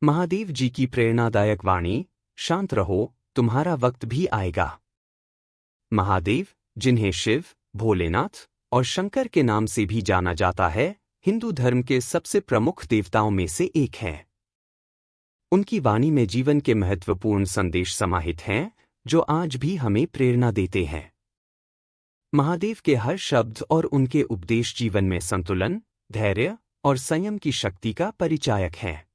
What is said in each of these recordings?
महादेव जी की प्रेरणादायक वाणी, शांत रहो, तुम्हारा वक्त भी आएगा। महादेव, जिन्हें शिव, भोलेनाथ और शंकर के नाम से भी जाना जाता है, हिंदू धर्म के सबसे प्रमुख देवताओं में से एक हैं। उनकी वाणी में जीवन के महत्वपूर्ण संदेश समाहित हैं, जो आज भी हमें प्रेरणा देते हैं। महादेव के हर शब्द और उनके उपदेश जीवन में संतुलन, धैर्य और संयम की शक्ति का परिचायक हैं।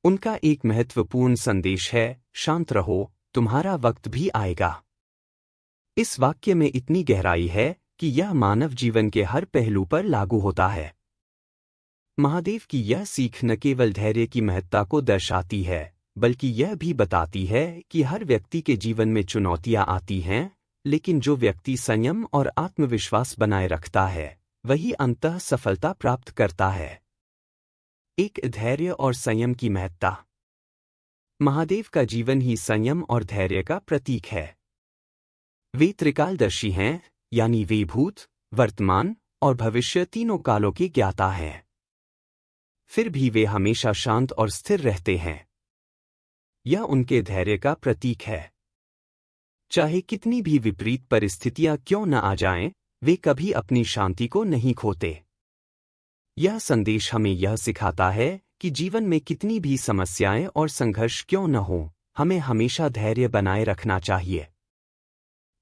उनका एक महत्वपूर्ण संदेश है, शांत रहो, तुम्हारा वक्त भी आएगा। इस वाक्य में इतनी गहराई है कि यह मानव जीवन के हर पहलू पर लागू होता है। महादेव की यह सीख न केवल धैर्य की महत्ता को दर्शाती है, बल्कि यह भी बताती है कि हर व्यक्ति के जीवन में चुनौतियां आती हैं, लेकिन जो व्यक्ति संयम और आत्मविश्वास बनाए रखता है, वही अंततः सफलता प्राप्त करता है। एक धैर्य और संयम की महत्ता। महादेव का जीवन ही संयम और धैर्य का प्रतीक है। वे त्रिकालदर्शी हैं, यानी वे भूत, वर्तमान और भविष्य तीनों कालों के ज्ञाता हैं। फिर भी वे हमेशा शांत और स्थिर रहते हैं। यह उनके धैर्य का प्रतीक है। चाहे कितनी भी विपरीत परिस्थितियां क्यों न आ जाएं, वे कभी अपनी शांति को नहीं खोते। यह संदेश हमें यह सिखाता है कि जीवन में कितनी भी समस्याएं और संघर्ष क्यों न हों, हमें हमेशा धैर्य बनाए रखना चाहिए।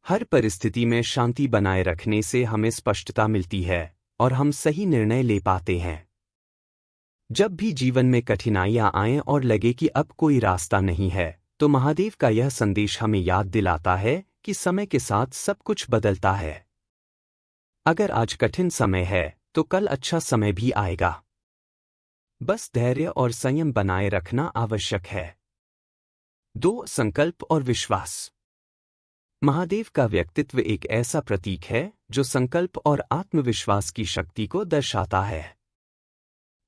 हर परिस्थिति में शांति बनाए रखने से हमें स्पष्टता मिलती है और हम सही निर्णय ले पाते हैं। जब भी जीवन में कठिनाइयां आएं और लगे कि अब कोई रास्ता नहीं है, तो महादेव का यह संदेश हमें याद दिलाता है कि समय के साथ सब कुछ बदलता है। अगर आज कठिन समय है, तो कल अच्छा समय भी आएगा। बस धैर्य और संयम बनाए रखना आवश्यक है। 2. संकल्प और विश्वास। महादेव का व्यक्तित्व एक ऐसा प्रतीक है जो संकल्प और आत्मविश्वास की शक्ति को दर्शाता है।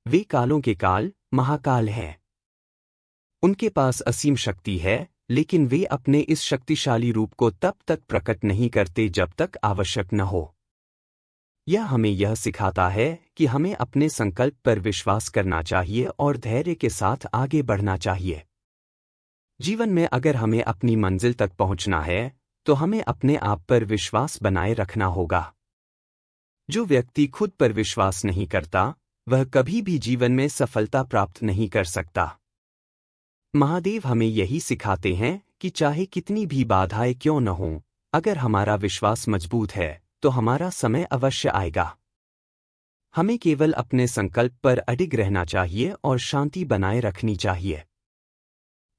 वे कालों के काल, महाकाल हैं। उनके पास असीम शक्ति है, लेकिन वे अपने इस शक्तिशाली रूप को तब तक प्रकट नहीं करते जब तक आवश्यक न हो। यह हमें यह सिखाता है कि हमें अपने संकल्प पर विश्वास करना चाहिए और धैर्य के साथ आगे बढ़ना चाहिए। जीवन में अगर हमें अपनी मंजिल तक पहुंचना है, तो हमें अपने आप पर विश्वास बनाए रखना होगा। जो व्यक्ति खुद पर विश्वास नहीं करता, वह कभी भी जीवन में सफलता प्राप्त नहीं कर सकता। महादेव हमें यही सिखाते हैं कि चाहे कितनी भी बाधाएं क्यों न हों, अगर हमारा विश्वास मजबूत है, तो हमारा समय अवश्य आएगा। हमें केवल अपने संकल्प पर अडिग रहना चाहिए और शांति बनाए रखनी चाहिए।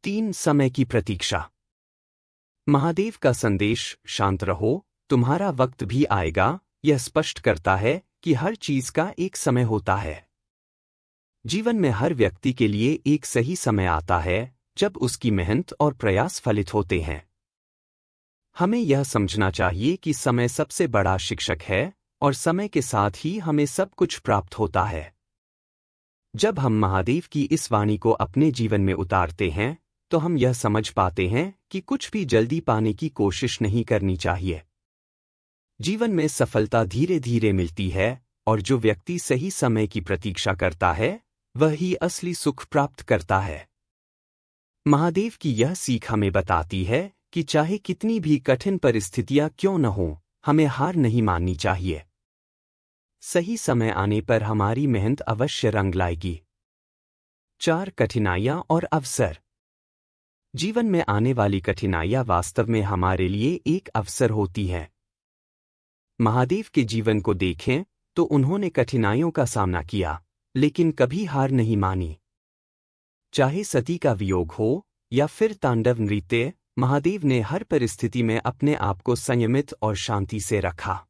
3. समय की प्रतीक्षा। महादेव का संदेश, शांत रहो, तुम्हारा वक्त भी आएगा, यह स्पष्ट करता है कि हर चीज का एक समय होता है। जीवन में हर व्यक्ति के लिए एक सही समय आता है, जब उसकी मेहनत और प्रयास फलित होते हैं। हमें यह समझना चाहिए कि समय सबसे बड़ा शिक्षक है और समय के साथ ही हमें सब कुछ प्राप्त होता है। जब हम महादेव की इस वाणी को अपने जीवन में उतारते हैं, तो हम यह समझ पाते हैं कि कुछ भी जल्दी पाने की कोशिश नहीं करनी चाहिए। जीवन में सफलता धीरे धीरे मिलती है, और जो व्यक्ति सही समय की प्रतीक्षा करता है, वह ही असली सुख प्राप्त करता है। महादेव की यह सीख हमें बताती है कि चाहे कितनी भी कठिन परिस्थितियां क्यों न हों, हमें हार नहीं माननी चाहिए। सही समय आने पर हमारी मेहनत अवश्य रंग लाएगी। 4. कठिनाइयां और अवसर। जीवन में आने वाली कठिनाइयां वास्तव में हमारे लिए एक अवसर होती हैं। महादेव के जीवन को देखें तो उन्होंने कठिनाइयों का सामना किया, लेकिन कभी हार नहीं मानी। चाहे सती का वियोग हो या फिर तांडव नृत्य, महादेव ने हर परिस्थिति में अपने आप को संयमित और शांति से रखा।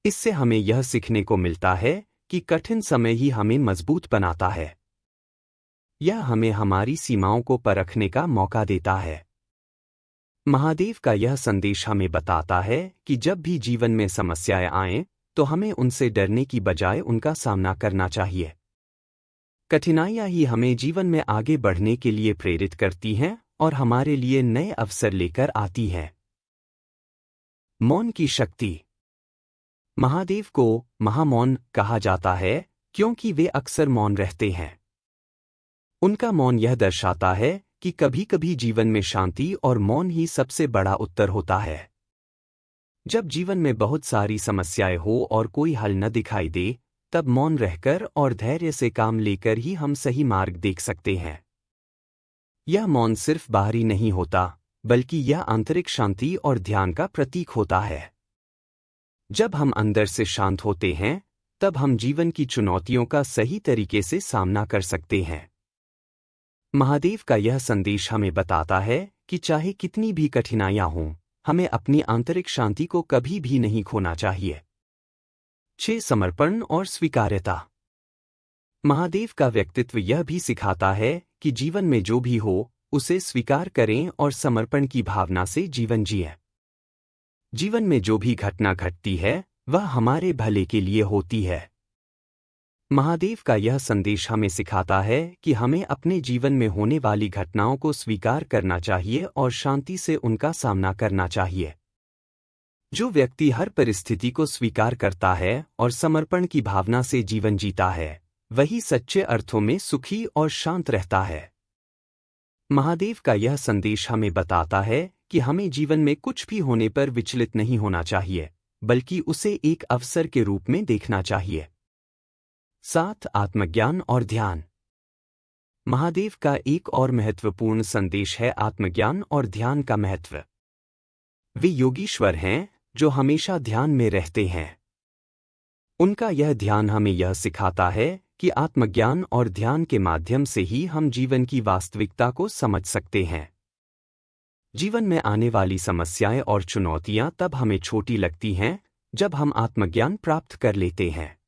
इससे हमें यह सीखने को मिलता है कि कठिन समय ही हमें मजबूत बनाता है। यह हमें हमारी सीमाओं को परखने का मौका देता है। महादेव का यह संदेश हमें बताता है कि जब भी जीवन में समस्याएं आएं, तो हमें उनसे डरने की बजाय उनका सामना करना चाहिए। कठिनाइयां ही हमें जीवन में आगे बढ़ने के लिए प्रेरित करती हैं और हमारे लिए नए अवसर लेकर आती हैं। मौन की शक्ति। महादेव को महामौन कहा जाता है, क्योंकि वे अक्सर मौन रहते हैं। उनका मौन यह दर्शाता है कि कभी कभी जीवन में शांति और मौन ही सबसे बड़ा उत्तर होता है। जब जीवन में बहुत सारी समस्याएं हो और कोई हल न दिखाई दे, तब मौन रहकर और धैर्य से काम लेकर ही हम सही मार्ग देख सकते हैं। यह मौन सिर्फ बाहरी नहीं होता, बल्कि यह आंतरिक शांति और ध्यान का प्रतीक होता है। जब हम अंदर से शांत होते हैं, तब हम जीवन की चुनौतियों का सही तरीके से सामना कर सकते हैं। महादेव का यह संदेश हमें बताता है कि चाहे कितनी भी कठिनाइयां हों, हमें अपनी आंतरिक शांति को कभी भी नहीं खोना चाहिए। 6. समर्पण और स्वीकार्यता। महादेव का व्यक्तित्व यह भी सिखाता है कि जीवन में जो भी हो, उसे स्वीकार करें और समर्पण की भावना से जीवन जिएं। जीवन में जो भी घटना घटती है, वह हमारे भले के लिए होती है। महादेव का यह संदेश हमें सिखाता है कि हमें अपने जीवन में होने वाली घटनाओं को स्वीकार करना चाहिए और शांति से उनका सामना करना चाहिए। जो व्यक्ति हर परिस्थिति को स्वीकार करता है और समर्पण की भावना से जीवन जीता है, वही सच्चे अर्थों में सुखी और शांत रहता है। महादेव का यह संदेश हमें बताता है कि हमें जीवन में कुछ भी होने पर विचलित नहीं होना चाहिए, बल्कि उसे एक अवसर के रूप में देखना चाहिए। 7. आत्मज्ञान और ध्यान। महादेव का एक और महत्वपूर्ण संदेश है आत्मज्ञान और ध्यान का महत्व। वे योगीश्वर हैं जो हमेशा ध्यान में रहते हैं। उनका यह ध्यान हमें यह सिखाता है कि आत्मज्ञान और ध्यान के माध्यम से ही हम जीवन की वास्तविकता को समझ सकते हैं। जीवन में आने वाली समस्याएं और चुनौतियां तब हमें छोटी लगती हैं जब हम आत्मज्ञान प्राप्त कर लेते हैं।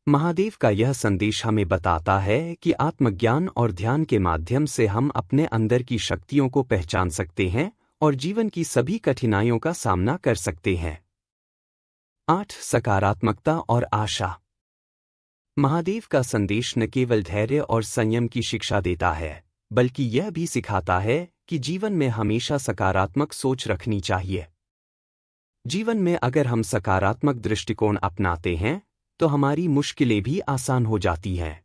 महादेव का यह संदेश हमें बताता है कि आत्मज्ञान और ध्यान के माध्यम से हम अपने अंदर की शक्तियों को पहचान सकते हैं और जीवन की सभी कठिनाइयों का सामना कर सकते हैं। 8. सकारात्मकता और आशा। महादेव का संदेश न केवल धैर्य और संयम की शिक्षा देता है, बल्कि यह भी सिखाता है कि जीवन में हमेशा सकारात्मक सोच रखनी चाहिए। जीवन में अगर हम सकारात्मक दृष्टिकोण अपनाते हैं, तो हमारी मुश्किलें भी आसान हो जाती हैं।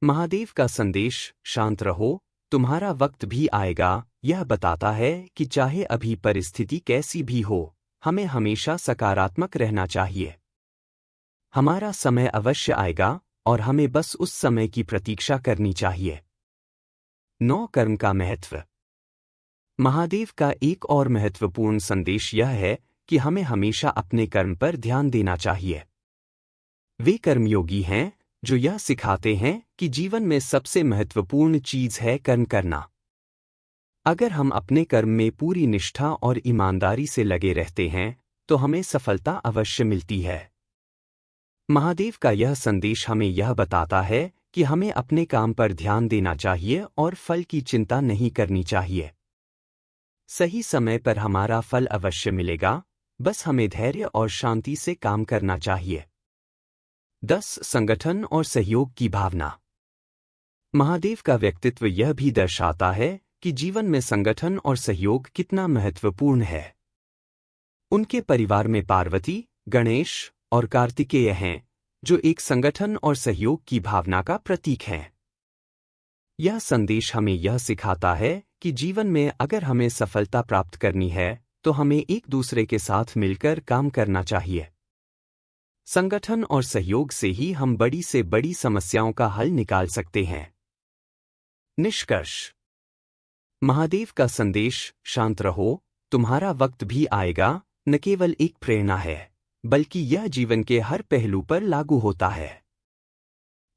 महादेव का संदेश शांत रहो, तुम्हारा वक्त भी आएगा, यह बताता है कि चाहे अभी परिस्थिति कैसी भी हो, हमें हमेशा सकारात्मक रहना चाहिए। हमारा समय अवश्य आएगा और हमें बस उस समय की प्रतीक्षा करनी चाहिए। 9. कर्म का महत्व। महादेव का एक और महत्वपूर्ण संदेश यह है कि हमें हमेशा अपने कर्म पर ध्यान देना चाहिए। वे कर्मयोगी हैं जो यह सिखाते हैं कि जीवन में सबसे महत्वपूर्ण चीज है कर्म करना। अगर हम अपने कर्म में पूरी निष्ठा और ईमानदारी से लगे रहते हैं, तो हमें सफलता अवश्य मिलती है। महादेव का यह संदेश हमें यह बताता है कि हमें अपने काम पर ध्यान देना चाहिए और फल की चिंता नहीं करनी चाहिए। सही समय पर हमारा फल अवश्य मिलेगा, बस हमें धैर्य और शांति से काम करना चाहिए। 10. संगठन और सहयोग की भावना। महादेव का व्यक्तित्व यह भी दर्शाता है कि जीवन में संगठन और सहयोग कितना महत्वपूर्ण है। उनके परिवार में पार्वती, गणेश और कार्तिकेय हैं, जो एक संगठन और सहयोग की भावना का प्रतीक हैं। यह संदेश हमें यह सिखाता है कि जीवन में अगर हमें सफलता प्राप्त करनी है, तो हमें एक दूसरे के साथ मिलकर काम करना चाहिए। संगठन और सहयोग से ही हम बड़ी से बड़ी समस्याओं का हल निकाल सकते हैं। निष्कर्ष। महादेव का संदेश शांत रहो, तुम्हारा वक्त भी आएगा न केवल एक प्रेरणा है, बल्कि यह जीवन के हर पहलू पर लागू होता है।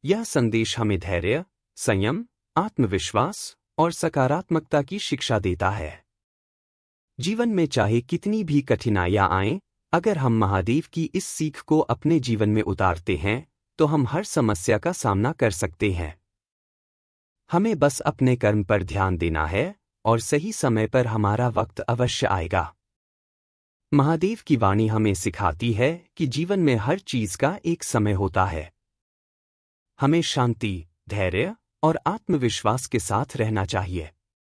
यह संदेश हमें धैर्य, संयम, आत्मविश्वास और सकारात्मकता की शिक्षा देता है। जीवन में चाहे कितनी भी कठिनाइयां आएं, अगर हम महादेव की इस सीख को अपने जीवन में उतारते हैं, तो हम हर समस्या का सामना कर सकते हैं। हमें बस अपने कर्म पर ध्यान देना है और सही समय पर हमारा वक्त अवश्य आएगा। महादेव की वाणी हमें सिखाती है कि जीवन में हर चीज का एक समय होता है। हमें शांति, धैर्य और आत्मविश्वास के साथ रहना चाहिए।